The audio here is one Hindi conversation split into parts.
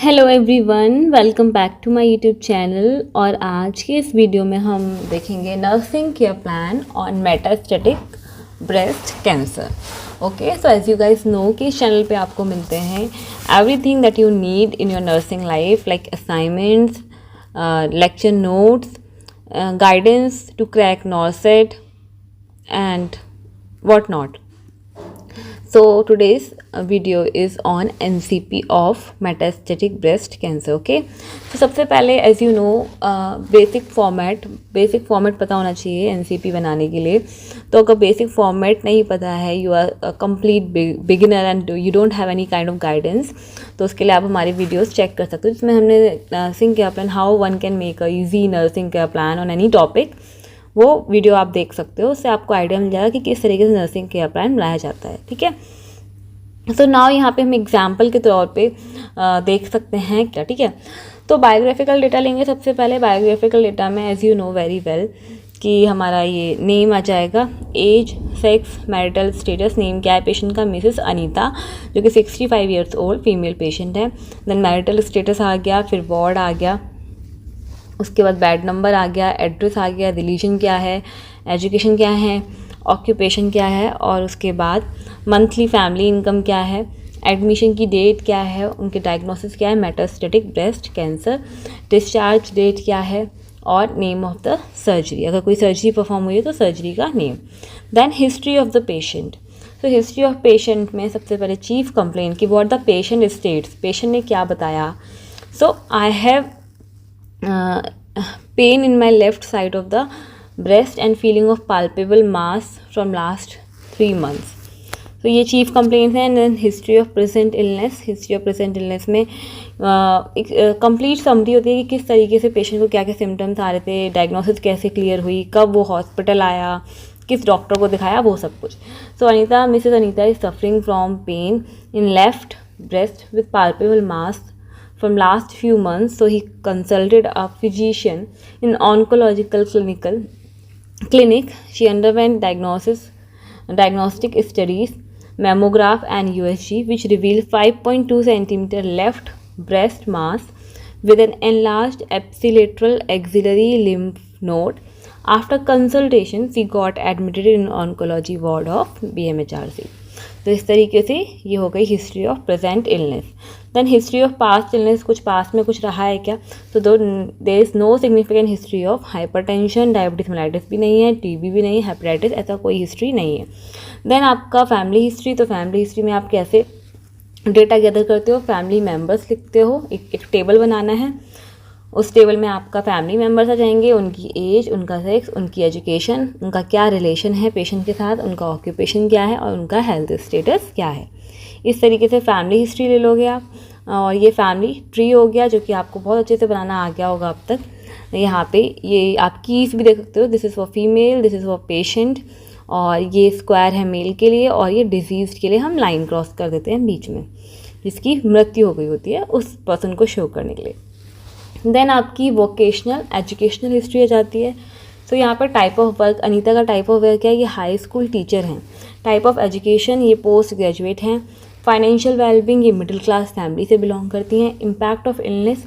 Hello everyone, welcome back to my YouTube channel. और आज के इस वीडियो में हम देखेंगे nursing care plan on metastatic breast cancer. Okay, so as you guys know कि इस चैनल पे आपको मिलते हैं everything that you need in your nursing life, like assignments, lecture notes, guidance to crack NORCET and what not. So today's video is on NCP of metastatic breast cancer. Okay, तो सबसे पहले as you know basic format पता होना चाहिए NCP बनाने के लिए. तो अगर बेसिक फॉर्मेट नहीं पता है, you are complete beginner and you don't have any kind of guidance, तो उसके लिए आप हमारे वीडियोस चेक कर सकते हो, जिसमें हमने nursing care plan, how one can make a easy nursing care plan on any topic, वो वीडियो आप देख सकते हो. उससे आपको आइडिया मिल जाएगा कि किस तरीके से नर्सिंग केयर प्लान बनाया जाता है. ठीक है, सो नाउ यहाँ पे हम एग्जाम्पल के तौर पे देख सकते हैं क्या. ठीक है, तो बायोग्राफिकल डेटा लेंगे. सबसे पहले बायोग्राफिकल डेटा में as you know very well कि हमारा ये नेम आ जाएगा, age, sex, marital status. Name क्या है पेशेंट का? मिसेस अनीता, जो कि 65 ईयर्स ओल्ड फीमेल पेशेंट है. देन मैरिटल स्टेटस आ गया, फिर वार्ड आ गया, उसके बाद बेड नंबर आ गया, एड्रेस आ गया, रिलीजन क्या है, एजुकेशन क्या है, ऑक्यूपेशन क्या है, और उसके बाद मंथली फैमिली इनकम क्या है, एडमिशन की डेट क्या है, उनके डायग्नोसिस क्या है, metastatic breast cancer, discharge date क्या है, और नेम ऑफ द सर्जरी. अगर कोई सर्जरी परफॉर्म हुई है तो सर्जरी का name. Then history of the patient. तो हिस्ट्री ऑफ पेशेंट में सबसे पहले चीफ कंप्लेंट की what the patient states, patient ने क्या बताया. So I have pain in my left side of the breast and feeling of palpable mass from last 3 months. तो ये चीफ कंप्लेंट्स हैं. And history of present illness. History of present illness में एक कंप्लीट समरी होती है कि किस तरीके से पेशेंट को क्या क्या सिम्टम्स आ रहे थे, डायग्नोसिस कैसे क्लियर हुई, कब वो हॉस्पिटल आया, किस डॉक्टर को दिखाया, वो सब कुछ. So Anita, Mrs Anita is suffering from pain in left breast with palpable mass from last few months, so he consulted a physician in oncological clinic. She underwent diagnostic studies, mammograph and USG, which revealed 5.2 centimeter left breast mass with an enlarged ipsilateral axillary lymph node. After consultation, she got admitted in oncology ward of BMHRC. तो इस तरीके से ये हो गई history of present illness. Then history of past illness, कुछ पास्ट में कुछ रहा है क्या. तो there is no significant history of hypertension, diabetes mellitus भी नहीं है, टीबी भी नहीं है, हेपेटाइटिस, ऐसा कोई हिस्ट्री नहीं है. देन आपका फैमिली हिस्ट्री. तो फैमिली हिस्ट्री में आप कैसे डेटा गैदर करते हो, फैमिली मेम्बर्स लिखते हो, एक टेबल बनाना है. उस टेबल में आपका फैमिली मेम्बर्स आ जाएंगे, उनकी एज, उनका सेक्स, उनकी एजुकेशन, उनका क्या रिलेशन है पेशेंट के साथ, उनका ऑक्यूपेशन क्या है, और उनका हेल्थ स्टेटस क्या है. इस तरीके से फैमिली हिस्ट्री ले लोगे आप. और ये फैमिली ट्री हो गया, जो कि आपको बहुत अच्छे से बनाना आ गया होगा अब तक. यहाँ पे ये आप कीज भी देख सकते हो, this is for female, this is for patient, और ये स्क्वायर है मेल के लिए, और ये डिजीज़ के लिए हम लाइन क्रॉस कर देते हैं बीच में, जिसकी मृत्यु हो गई होती है उस पर्सन को शो करने के लिए. देन आपकी वोकेशनल एजुकेशनल हिस्ट्री आ जाती है. तो यहाँ पर टाइप ऑफ वर्क, अनीता का टाइप ऑफ वर्क क्या है, ये हाई स्कूल टीचर हैं. टाइप ऑफ एजुकेशन, ये पोस्ट ग्रेजुएट हैं. फाइनेंशियल वेलबींग, ये मिडिल क्लास फैमिली से बिलोंग करती हैं. Impact of illness,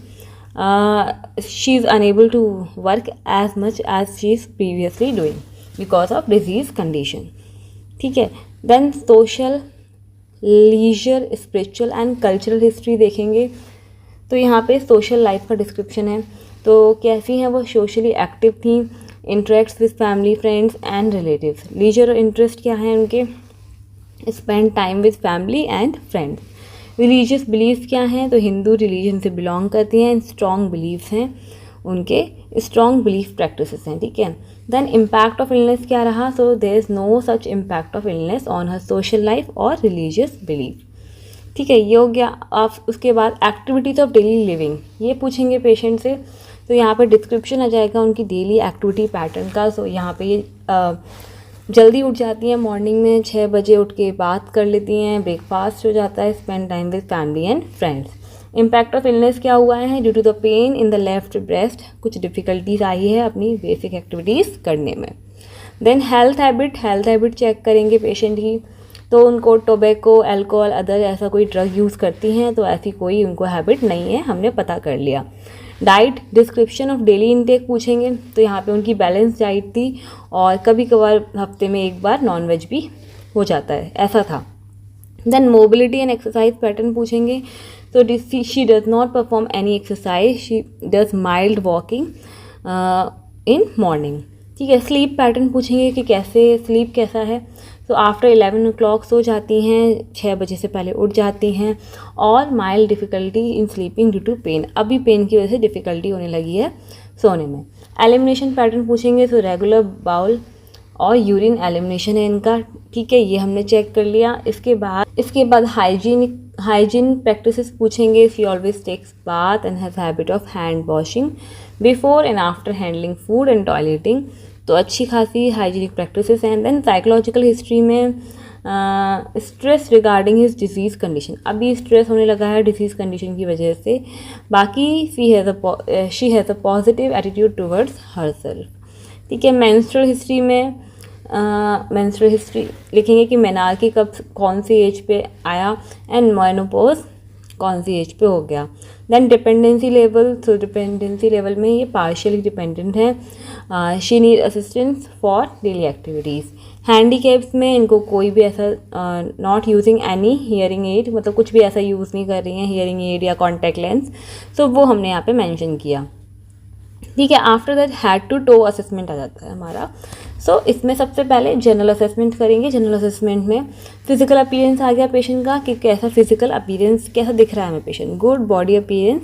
she is unable to work as much as she is previously doing because of disease condition. ठीक है. Then social, leisure, spiritual and cultural history देखेंगे. तो यहाँ पे सोशल लाइफ का डिस्क्रिप्शन है. तो कैसी हैं वो, सोशली एक्टिव थी, interacts with family, friends and relatives. Leisure और इंटरेस्ट क्या है उनके, spend time with family and friends. Religious beliefs क्या हैं, तो हिंदू रिलीजन से बिलोंग करती हैं. स्ट्रॉन्ग बिलीव्स हैं उनके, स्ट्रॉन्ग बिलीफ प्रैक्टिसेस हैं. ठीक है. देन इम्पैक्ट ऑफ इलनेस क्या रहा, so there is no such impact of illness on her social life और रिलीजियस बिलीफ. ठीक है, ये हो गया. आप उसके बाद एक्टिविटीज़ ऑफ डेली लिविंग, ये पूछेंगे पेशेंट से. तो यहाँ पे डिस्क्रिप्शन आ जाएगा उनकी डेली एक्टिविटी पैटर्न का. सो यहाँ पे ये जल्दी उठ जाती हैं, मॉर्निंग में 6 बजे उठ के बात कर लेती हैं, ब्रेकफास्ट हो जाता है, spend time with family and friends. Impact of illness क्या हुआ है, due to the pain in the left breast, कुछ डिफ़िकल्टीज आई है अपनी बेसिक एक्टिविटीज़ करने में. देन हेल्थ हैबिट चेक करेंगे पेशेंट की. तो उनको टोबैको, अल्कोहल, अदर ऐसा कोई ड्रग यूज़ करती हैं, तो ऐसी कोई उनको हैबिट नहीं है, हमने पता कर लिया। Diet, description of daily intake पूछेंगे, तो यहाँ पे उनकी बैलेंस डाइट थी और कभी कभार हफ्ते में एक बार नॉनवेज भी हो जाता है, ऐसा था। Then mobility and exercise pattern पूछेंगे, तो she does not perform any exercise, she does mild walking in morning. ठीक है, स्लीप पैटर्न पूछेंगे कि कैसे स्लीप कैसा है, तो आफ्टर 11 o'clock सो जाती हैं, 6 बजे से पहले उठ जाती हैं, और mild difficulty in sleeping due to pain, अभी पेन की वजह से डिफ़िकल्टी होने लगी है सोने में। एलिमिनेशन पैटर्न पूछेंगे, तो रेगुलर बाउल और यूरिन एलिमिनेशन है इनका। ठीक है, ये हमने चेक कर लिया। इसके बाद हाइजीन प्रैक्टिसेस पूछेंगे, she always takes bath and has habit of hand washing before and after handling food and toileting, तो अच्छी खासी हाइजीनिक प्रैक्टिसेस हैं। देन साइकोलॉजिकल हिस्ट्री में stress regarding his disease condition, अभी स्ट्रेस होने लगा है डिजीज़ कंडीशन की वजह से। बाकी she has a positive attitude towards herself. ठीक है, मेंस्ट्रुअल हिस्ट्री में मेंस्ट्रुअल हिस्ट्री लिखेंगे कि मेनार्की कब कौन सी एज पे आया एंड मेनोपॉज कौन सी एज पे हो गया। देन डिपेंडेंसी लेवल, तो डिपेंडेंसी लेवल में ये पार्शियली डिपेंडेंट है। She need assistance for daily activities. Handicaps में इनको कोई भी ऐसा not using any hearing aid, मतलब कुछ भी ऐसा यूज़ नहीं कर रही हैं हियरिंग एड या कॉन्टैक्ट लेंस, तो वो हमने यहाँ पे मेंशन किया। ठीक है, after that head to toe assessment आ जाता है हमारा। सो इसमें सबसे पहले जनरल असेसमेंट करेंगे। जनरल असेसमेंट में फिजिकल अपीयरेंस आ गया पेशेंट का कि कैसा फिजिकल अपीयरेंस, कैसा दिख रहा है हमें patient, good body appearance.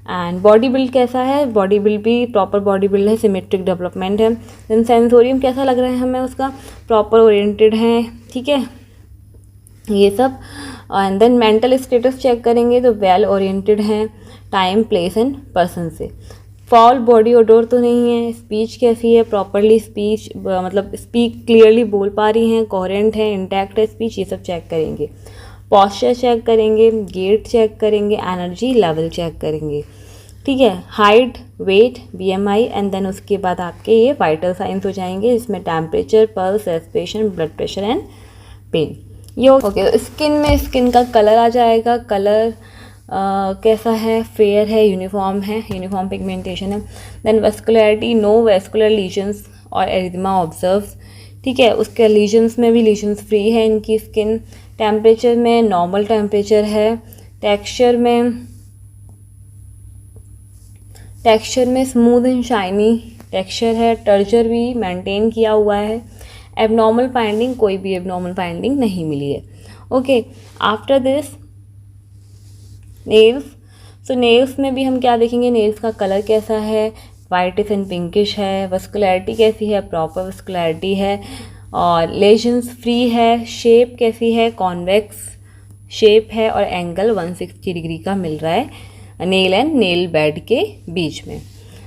And body build कैसा है, बॉडी बिल्ड भी प्रॉपर बॉडी बिल्ड है, सिमेट्रिक डेवलपमेंट है। देन सेंसोरियम कैसा लग रहा है हमें उसका, प्रॉपर ओरिएंटेड है। ठीक है, ये सब। And then mental status check करेंगे, तो वेल ओरिएंटेड हैं टाइम, प्लेस एंड पर्सन से। फॉल बॉडी ओडोर तो नहीं है। स्पीच कैसी है, प्रॉपरली स्पीच, मतलब स्पीक क्लियरली बोल पा रही हैं, कोहेरेंट है, इंटैक्ट है स्पीच, ये सब चेक करेंगे। पॉस्चर चेक करेंगे, गेट चेक करेंगे, एनर्जी लेवल चेक करेंगे। ठीक है, height, weight, BMI, and then उसके बाद आपके ये वाइटल साइंस हो जाएंगे, इसमें temperature, pulse, respiration, blood pressure and pain. ये ओके। तो स्किन में स्किन का कलर आ जाएगा, कलर कैसा है, फेयर है, यूनिफॉर्म है, यूनिफॉर्म पिगमेंटेशन है। Then vascularity, no vascular lesions और एरिथमा ऑब्जर्व्स। ठीक है, उसके लीजन्स में भी लीजन्स फ्री है इनकी स्किन। टेम्परेचर में नॉर्मल टेम्परेचर है। टेक्सचर में स्मूथ एंड शाइनी टेक्सचर है। टर्चर भी मेंटेन किया हुआ है। एबनॉर्मल फाइंडिंग, कोई भी एबनॉर्मल फाइंडिंग नहीं मिली है। Okay, after this nails. So nails में भी हम क्या देखेंगे, नेल्स का कलर कैसा है, वाइटिश एंड पिंकिश है। वस्कुलरिटी कैसी है, प्रॉपर वस्कुलरिटी है और लेजन्स फ्री है। शेप कैसी है, कॉन्वेक्स शेप है और एंगल 160 डिग्री का मिल रहा है नेल एंड नेल बेड के बीच में।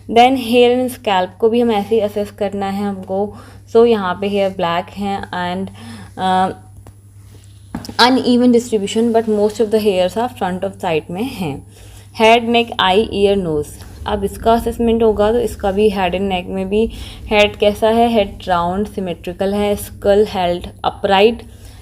देन हेयर एंड स्कैल्प को भी हम ऐसे ही असेस करना है हमको। सो यहाँ पे हेयर ब्लैक हैं and uneven distribution, but most of the hairs are front of side में हैं। Head, neck, eye, ear, nose, अब इसका असेसमेंट होगा तो इसका भी हेड एंड नेक में भी हेड कैसा है, हेड राउंड सिमेट्रिकल है। Skull held upright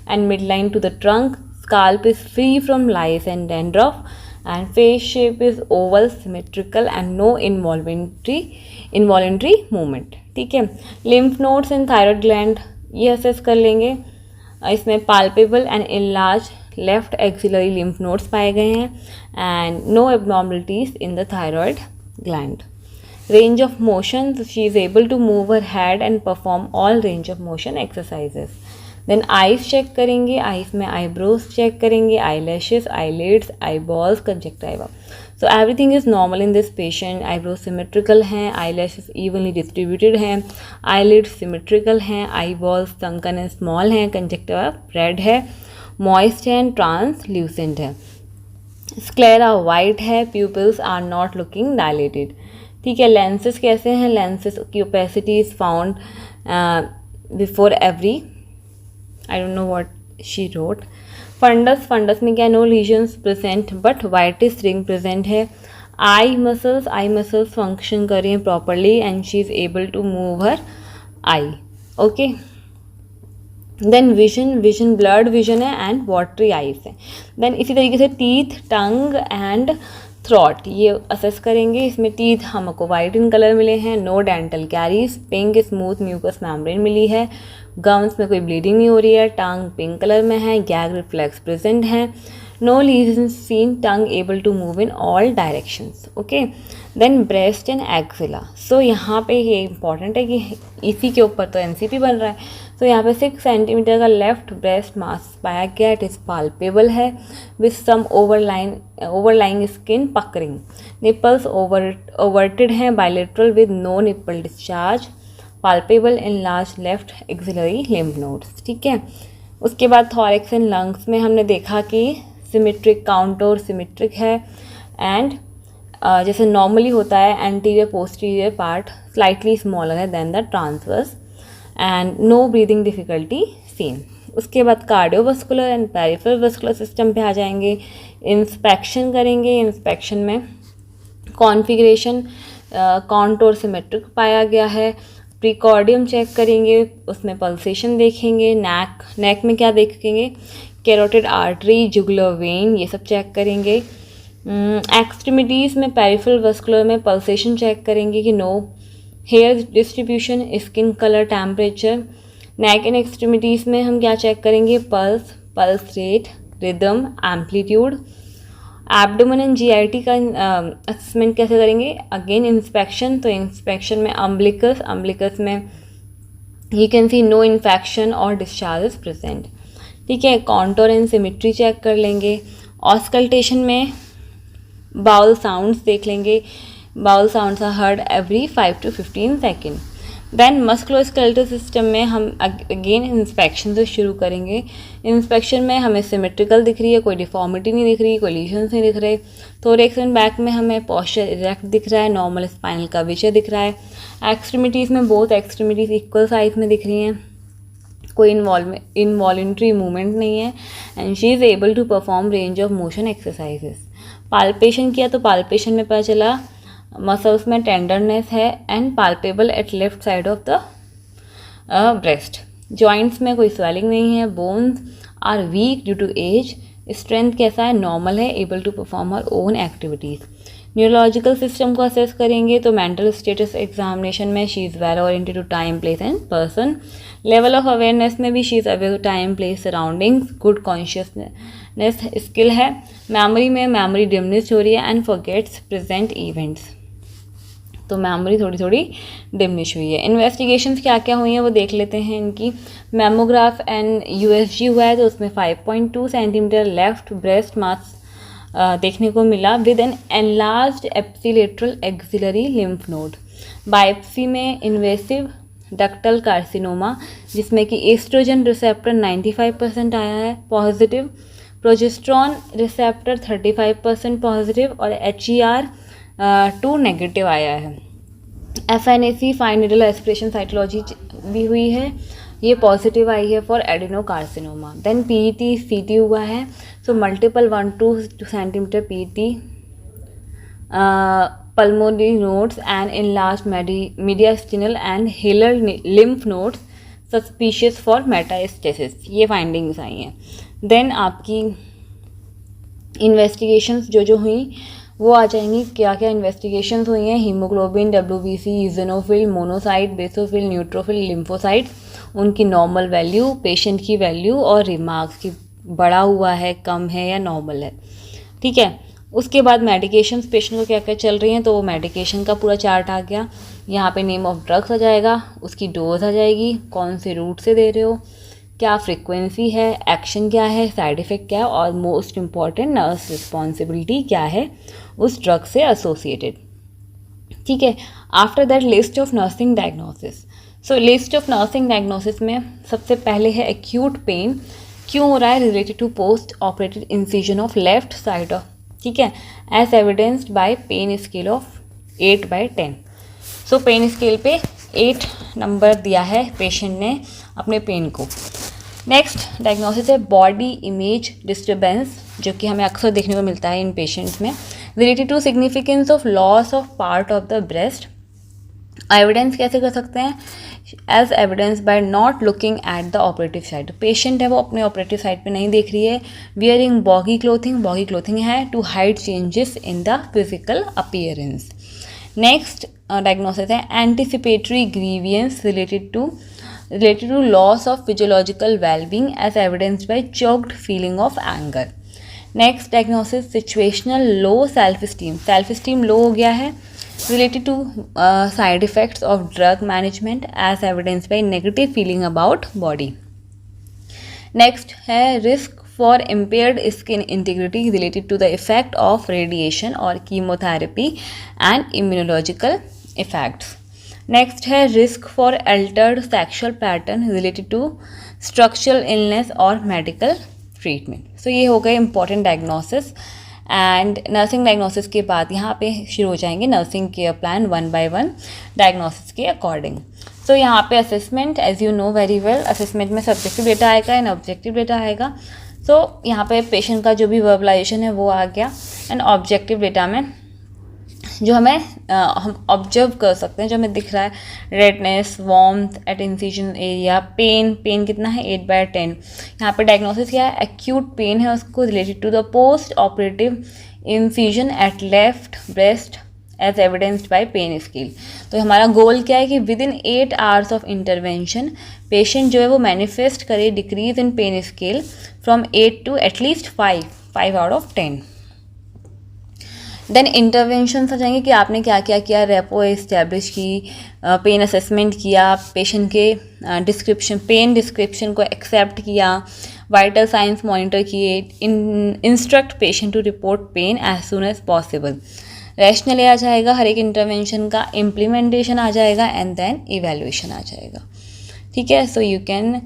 and mid line to the trunk. Scalp is free from lice and dandruff and face shape is oval symmetrical and no involuntary movement. ठीक है, lymph nodes and thyroid gland ये असेस कर लेंगे। इसमें palpable and enlarge left axillary lymph nodes पाए गए हैं and no abnormalities in the thyroid gland. Range of motion, she is able to move her head and perform all range of motion exercises. Then eyes check करेंगे, आईज में आईब्रोज चेक करेंगे, eyelashes, eyelids, eyeballs, conjunctiva. So everything is normal in this patient. Eyebrows symmetrical हैं, आई लैशेज इवनली डिस्ट्रीब्यूटेड हैं, आईलिड्स सिमेट्रिकल हैं, eyeballs sunken and small हैं, कंजक्टिवा रेड है, मॉइस्ट है एंड ट्रांसल्यूसेंट है। स्क्लेरा वाइट है, pupils are not looking dilated. ठीक है, लेंसेज कैसे हैं, लेंसेज की opacity is found before every, I don't know what she wrote. Fundus में क्या, no lesions present but whitish ring present है। आई मसल्स फंक्शन कर रही हैं properly and she is able to move her eye. Okay, then vision blurred vision है एंड वाटरी आइज है। देन इसी तरीके से टीथ, टंग एंड थ्रॉट ये असेस करेंगे। इसमें टीथ हमको वाइट इन कलर मिले हैं, no dental caries, pink smooth mucous membrane मिली है, गम्स में कोई ब्लीडिंग नहीं हो रही है, टंग पिंक कलर में है, गैग रिफ्लेक्स प्रेजेंट है, no lesion seen, tongue able to move in all directions. Okay, then breast and axilla. So यहाँ पे ये इंपॉर्टेंट है कि इसी के ऊपर तो एनसीपी बन रहा है। तो यहाँ पे 6 सेंटीमीटर का लेफ्ट ब्रेस्ट मास पाया गया। इट इज़ पाल्पेबल है with some overlying skin puckering, nipples everted हैं, bilateral with no nipple discharge, palpable in large left axillary lymph nodes. ठीक है, उसके बाद थॉरैक्स एंड लंग्स में हमने देखा कि सिमेट्रिक काउंटोर सिमेट्रिक है एंड जैसे नॉर्मली होता है anterior posterior part slightly smaller है then the transverse and no breathing difficulty seen. उसके बाद cardiovascular and peripheral vascular system पे आ जाएंगे, इंस्पेक्शन करेंगे। इंस्पेक्शन में कॉन्फ़िगरेशन कॉन्टोर सिमेट्रिक पाया गया है, प्रीकॉर्डियम चेक करेंगे, उसमें पल्सेशन देखेंगे, नेक में क्या देखेंगे, कैरोटिड आर्टरी, जुगुलर वेन, ये सब चेक करेंगे। एक्सट्रीमिटीज़ में पेरिफेरल वास्कुलर में पल्सेशन चेक करेंगे कि no hair distribution, skin colour, temperature. Neck and extremities में हम क्या चेक करेंगे, pulse rate, rhythm, amplitude. Abdomen and GIT का असेसमेंट कैसे करेंगे, अगेन इंस्पेक्शन। तो इंस्पेक्शन में अम्बिलिकस में you can see no infection और डिस्चार्ज प्रेजेंट। ठीक है, कॉन्टोर एंड सिमेट्री चेक कर लेंगे। ऑस्कल्टेशन में बाउल साउंड्स देख लेंगे, bowel sounds are heard every 5 to 15 second. Then musculoskeletal system में हम अगेन इंस्पेक्शन से शुरू करेंगे। इंस्पेक्शन में हमें सिमेट्रिकल दिख रही है, कोई डिफॉर्मिटी नहीं दिख रही, कोई लीजन्स नहीं दिख रहे। थोरैक्स एंड बैक में हमें पोस्चर इरेक्ट दिख रहा है, नॉर्मल स्पाइनल कर्वेचर दिख रहा है। एक्सट्रीमिटीज़ में बोथ एक्सट्रीमिटीज़ इक्वल साइज में दिख रही हैं, कोई इनवॉलेंट्री मूवमेंट नहीं है and she is able to perform range of motion exercises. Palpation किया तो पाल्पेशन में पता चला मसल्स में टेंडरनेस है and palpable at left side of the breast. Joints में कोई स्वेलिंग नहीं है, bones are weak due to age, strength कैसा है, नॉर्मल है, able to perform her own activities. Neurological system को असेस करेंगे तो मेंटल स्टेटस एग्जामिनेशन में she is well oriented to time place and person. Level of awareness में भी she is aware to time place surroundings, good consciousness skill है। मेमोरी में मेमोरी डिमिनिश हो रही है एंड फॉरगेट्स प्रेजेंट इवेंट्स, तो मेमोरी थोड़ी थोड़ी डिमिनिश हुई है। इन्वेस्टिगेशंस क्या क्या हुई हैं वो देख लेते हैं इनकी। मेमोग्राफ एंड यूएसजी हुआ है तो उसमें 5.2 सेंटीमीटर लेफ्ट ब्रेस्ट मास देखने को मिला with an enlarged ipsilateral axillary lymph node. Biopsy में इन्वेसिव डक्टल कार्सिनोमा जिसमें कि एस्ट्रोजन रिसेप्टर 95% आया है पॉजिटिव, प्रोजेस्ट्रॉन रिसेप्टर 35% पॉजिटिव और HER2 नेगेटिव आया है। FNAC fine needle aspiration cytology भी हुई है, ये पॉजिटिव आई है for adenocarcinoma. Then PET CT हुआ है, so multiple 1-2 centimetre PET pulmonary nodes and enlarged mediastinal and hilar lymph nodes suspicious for metastasis, ये फाइंडिंग्स आई हैं। देन आपकी इन्वेस्टिगेशंस जो हुई वो आ जाएंगी, क्या क्या इन्वेस्टिगेशंस हुई हैं। Haemoglobin, WBC, eosinophil, monocyte, basophil, neutrophil, lymphocytes, उनकी नॉर्मल वैल्यू, पेशेंट की वैल्यू और रिमार्क्स की बढ़ा हुआ है, कम है या नॉर्मल है। ठीक है, उसके बाद मेडिकेशंस पेशेंट को क्या क्या चल रही हैं तो वो मेडिकेशन का पूरा चार्ट आ गया। यहाँ पे नेम ऑफ ड्रग्स आ जाएगा, उसकी डोज आ जाएगी, कौन से रूट से दे रहे हो, क्या फ्रिक्वेंसी है, एक्शन क्या है, साइड इफ़ेक्ट क्या है और मोस्ट इम्पॉर्टेंट नर्स रिस्पॉन्सिबिलिटी क्या है उस ड्रग से एसोसिएटेड। ठीक है, after that list of nursing diagnosis. So list of nursing diagnosis में सबसे पहले है एक्यूट पेन, क्यों हो रहा है, related to post operative incision of left side of, ठीक है, as evidenced by pain scale of 8/10। So pain scale पे 8 नंबर दिया है पेशेंट ने अपने पेन को। नेक्स्ट डायग्नोसिस है बॉडी इमेज डिस्टर्बेंस, जो कि हमें अक्सर देखने को मिलता है इन पेशेंट्स में, related to significance of loss of part of the breast. Evidence कैसे कर सकते हैं, as evidence by not looking at the operative side. Patient है वो अपने ऑपरेटिव साइड पे नहीं देख रही है। वियरिंग बॉगी क्लोथिंग है to hide changes in the physical appearance. Next diagnosis है anticipatory grievance related to loss of physiological wellbeing as evidenced by choked feeling of anger. Next diagnosis situational low self esteem low हो गया है related to side effects of drug management as evidenced by negative feeling about body. Next है risk for impaired skin integrity related to the effect of radiation or chemotherapy and immunological effects. Next है risk for altered sexual pattern related to structural illness or medical treatment. So ये हो गए important diagnosis. And nursing diagnosis के बाद यहाँ पे शुरू हो जाएंगे nursing care plan 1 by 1 diagnosis के अकॉर्डिंग। सो यहाँ पे assessment as you know very well, assessment में सब्जेक्टिव डेटा आएगा एंड ऑब्जेक्टिव डेटा आएगा। सो यहाँ पे पेशेंट का जो भी वर्बलाइजेशन है वो आ गया एंड ऑब्जेक्टिव डेटा में जो हम ऑब्जर्व कर सकते हैं, जो हमें दिख रहा है redness, warmth at incision area, pain कितना है 8/10। यहाँ पे डायग्नोसिस क्या है, एक्यूट पेन है उसको related to the post operative incision at left breast as evidenced by pain scale. तो हमारा गोल क्या है कि within 8 hours of intervention patient जो है वो मैनिफेस्ट करे decrease in pain scale from 8 to at least 5 out of 10। Then intervention आ जाएंगे कि आपने क्या क्या किया, रेपो इस्टेब्लिश की, पेन असेसमेंट किया, पेशेंट के पेन डिस्क्रिप्शन को एक्सेप्ट किया, वाइटल साइंस मॉनिटर किए, instruct patient to report pain as soon as possible. Rationale आ जाएगा हर एक इंटरवेंशन का, इम्प्लीमेंटेशन आ जाएगा एंड देन इवेल्युएशन आ जाएगा। ठीक है, so you can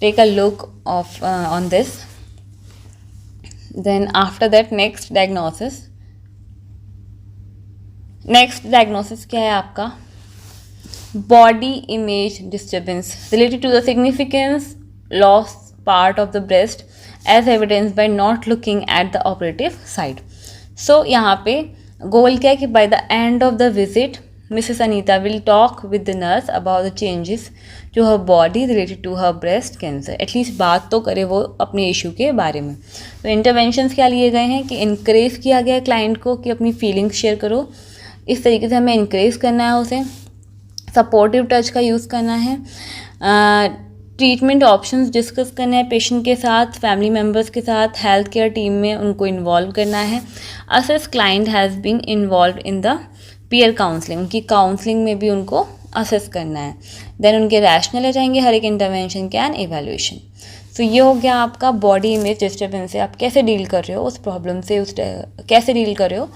take a look off on this. Then after that next diagnosis क्या है आपका, body image disturbance related to the significance loss part of the breast as evidence by not looking at the operative side. So यहाँ पे गोल क्या है कि by the end of the visit Mrs Anita will talk with the nurse about the changes to her body related to her breast cancer. At least बात तो करे वो अपने इशू के बारे में। तो इंटरवेंशंस क्या लिए गए हैं कि इनकरेज किया गया क्लाइंट को कि अपनी फीलिंग्स शेयर करो, इस तरीके से हमें इनक्रेज करना है, उसे सपोर्टिव टच का यूज़ करना है, ट्रीटमेंट ऑप्शंस डिस्कस करना है पेशेंट के साथ, फैमिली मेम्बर्स के साथ, हेल्थ केयर टीम में उनको इन्वॉल्व करना है। Assess client has been involve in the peer counselling, उनकी काउंसलिंग में भी उनको असेस करना है। देन उनके रैशनल आ जाएंगे हर एक इंटरवेंशन के एंड इवेल्युएशन। तो ये हो गया आपका बॉडी इमेज डिस्टर्बेंस से आप कैसे डील कर रहे हो, उस प्रॉब्लम से कैसे डील कर रहे हो,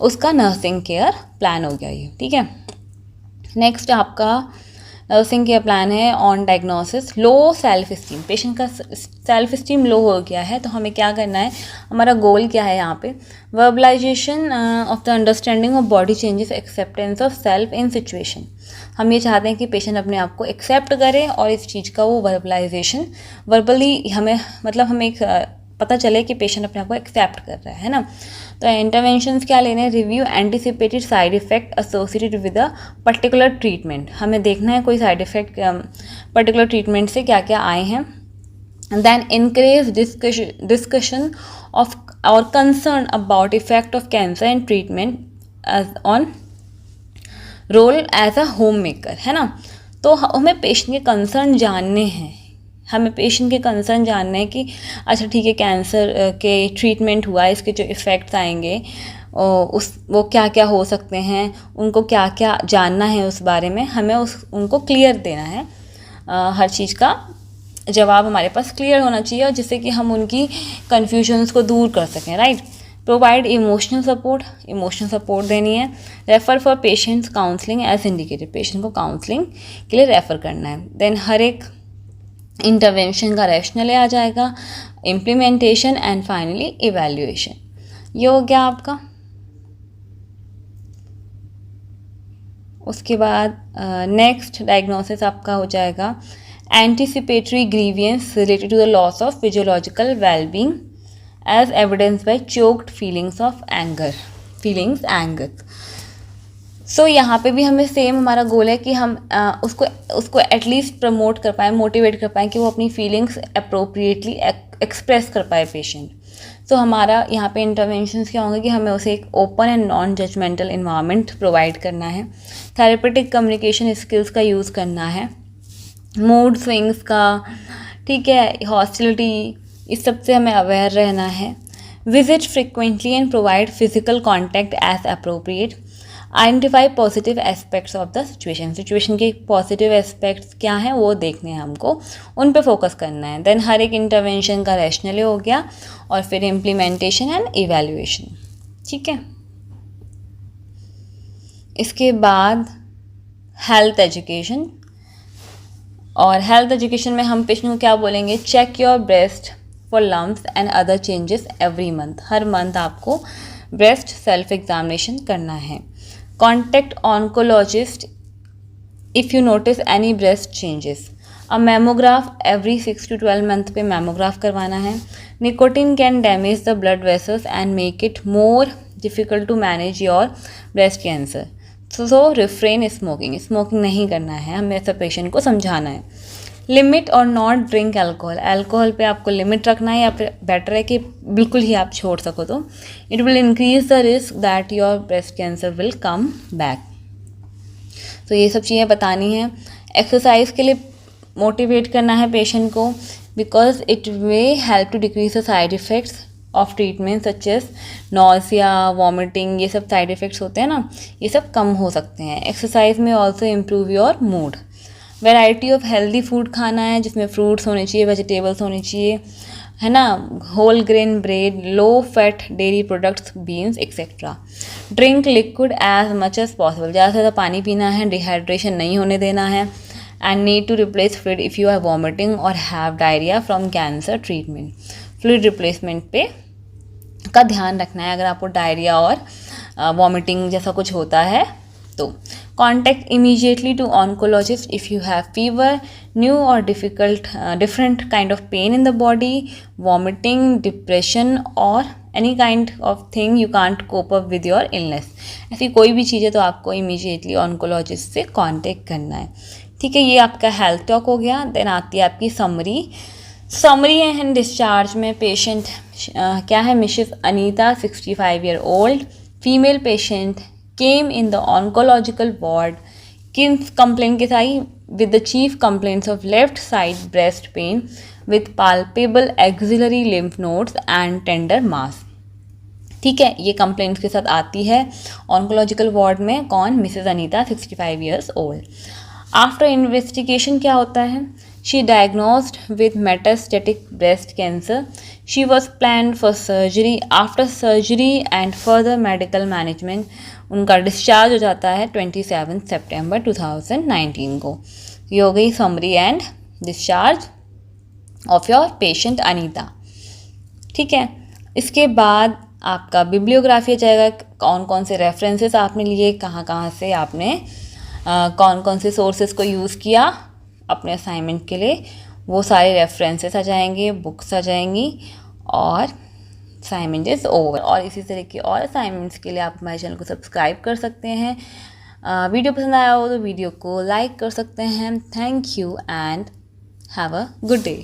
उसका नर्सिंग केयर प्लान हो गया ये। ठीक है, नेक्स्ट आपका नर्सिंग केयर प्लान है on diagnosis low self steam. Patient का सेल्फ स्टीम लो हो गया है तो हमें क्या करना है, हमारा गोल क्या है यहाँ पे, verbalization of the understanding of body changes, acceptance of self in situation. हम ये चाहते हैं कि पेशेंट अपने आप को एक्सेप्ट करे और इस चीज़ का वो वर्बलाइजेशन वर्बली हमें एक पता चले कि पेशेंट अपने आप को एक्सेप्ट कर रहा है ना। तो इंटरवेंशंस क्या लेने हैं, review anticipated side effect associated with a particular treatment. हमें देखना है कोई साइड इफेक्ट पर्टिकुलर ट्रीटमेंट से क्या क्या आए हैं। देन इनकरेज डिस्कशन ऑफ और concern about effect of cancer and treatment on role as a homemaker, है ना। तो हमें पेशेंट के कंसर्न जानने हैं, हमें पेशेंट के कंसर्न जानना है कि अच्छा ठीक है कैंसर के ट्रीटमेंट हुआ है, इसके जो इफ़ेक्ट्स आएंगे वो क्या क्या हो सकते हैं, उनको क्या क्या जानना है उस बारे में, हमें उनको क्लियर देना है। हर चीज़ का जवाब हमारे पास क्लियर होना चाहिए और जिससे कि हम उनकी कन्फ्यूजन्स को दूर कर सकें, राइट। प्रोवाइड इमोशनल सपोर्ट देनी है। Refer for patients counselling as indicated, patient को काउंसलिंग के लिए रेफ़र करना है। देन हर एक इंटरवेंशन का रैशनल आ जाएगा, इम्प्लीमेंटेशन एंड फाइनली इवैल्यूएशन। ये हो गया आपका। उसके बाद नेक्स्ट डायग्नोसिस आपका हो जाएगा anticipatory grievance related to the loss of physiological wellbeing as evidence by choked feelings. So यहाँ पे भी हमें सेम हमारा गोल है कि हम उसको एटलीस्ट प्रमोट कर पाएँ, मोटिवेट कर पाएँ कि वो अपनी फीलिंग्स अप्रोप्रिएटली एक्सप्रेस कर पाए पेशेंट। सो हमारा यहाँ पे इंटरवेंशंस क्या होंगे कि हमें उसे एक open and non judgemental environment provide करना है, थेरेपेटिक कम्युनिकेशन स्किल्स का यूज़ करना है, मूड स्विंग्स का, ठीक है, हॉस्टिलिटी, इस सब से हमें अवेयर रहना है। Visit frequently and provide physical contact age appropriate. Identify positive aspects of the situation के पॉजिटिव एस्पेक्ट्स क्या हैं वो देखने हैं हमको, उन पे फोकस करना है। देन हर एक इंटरवेंशन का रैशनली हो गया और फिर इम्प्लीमेंटेशन एंड इवैल्यूएशन, ठीक है। इसके बाद हेल्थ एजुकेशन, और हेल्थ एजुकेशन में हम पेशेंट को क्या बोलेंगे, check your breast for lumps and other changes every month. हर मंथ आपको ब्रेस्ट सेल्फ एग्जामिनेशन करना है। Contact oncologist if you notice any breast changes. अब मैमोग्राफ एवरी 6 to 12 मंथ पे मैमोग्राफ करवाना है। Nicotine can damage the blood vessels and make it more difficult to manage your breast cancer. So refrain smoking, smoking नहीं करना है, हमें ऐसा पेशेंट को समझाना है। लिमिट और नॉट ड्रिंक अल्कोहल, अल्कोहल पे आपको लिमिट रखना है या फिर बेटर है कि बिल्कुल ही आप छोड़ सको तो it will increase the risk that your breast cancer will come back. तो ये सब चीज़ें बतानी है। एक्सरसाइज के लिए मोटिवेट करना है पेशेंट को, because it way help to decrease the side effects of treatment such as nausea, vomiting, ये सब साइड इफ़ेक्ट्स होते हैं ना, ये सब कम हो सकते हैं। एक्सरसाइज में also improve your mood. Variety of healthy food खाना है जिसमें फ्रूट्स होने चाहिए, वेजिटेबल्स होने चाहिए, है ना, whole grain bread, low fat dairy products, beans etcetera. Drink liquid as much as possible, ज़्यादा से ज़्यादा पानी पीना है, डिहाइड्रेशन नहीं होने देना है। And need to replace fluid if you are vomiting or have diarrhoea from cancer treatment. Fluid replacement पे का ध्यान रखना है अगर आपको डायरिया और वॉमिटिंग जैसा कुछ होता है तो। Contact immediately to oncologist if you have fever, new or different kind of pain in the body, vomiting, depression or any kind of thing you can't cope up with your illness. ऐसी कोई भी चीज़ है तो आपको इमीजिएटली ऑन्कोलॉजिस्ट से कॉन्टेक्ट करना है, ठीक है। ये आपका हेल्थ टॉक हो गया। देन आती है आपकी समरी एंड डिस्चार्ज में पेशेंट क्या है, Mrs Anita 65 year old female patient came in the oncological ward. किन कंप्लेंट के साथ, with the chief complaints of left side breast pain with palpable axillary lymph nodes and tender mass, ठीक है। ये कंप्लेंट्स के साथ आती है ऑन्कोलॉजिकल वार्ड में। कौन, Mrs Anita 65 years old. After investigation क्या होता है, she diagnosed with metastatic breast cancer. She was plan for surgery. After surgery and further medical management उनका डिस्चार्ज हो जाता है 27 सितंबर 2019 को। ये हो गई summary and discharge of your patient Anita, ठीक है। इसके बाद आपका बिब्लियोग्राफी आ जाएगा, कौन कौन से रेफरेंसेस आपने लिए, कहाँ कहाँ से आपने कौन कौन से सोर्सेज को यूज़ किया अपने असाइनमेंट के लिए, वो सारे रेफरेंसेस आ जाएंगे, बुक्स आ जाएंगी और असाइनमेंट इज़ ओवर। और इसी तरह के और असाइनमेंट्स के लिए आप हमारे चैनल को सब्सक्राइब कर सकते हैं। वीडियो पसंद आया हो तो वीडियो को लाइक कर सकते हैं। Thank you and have a good day.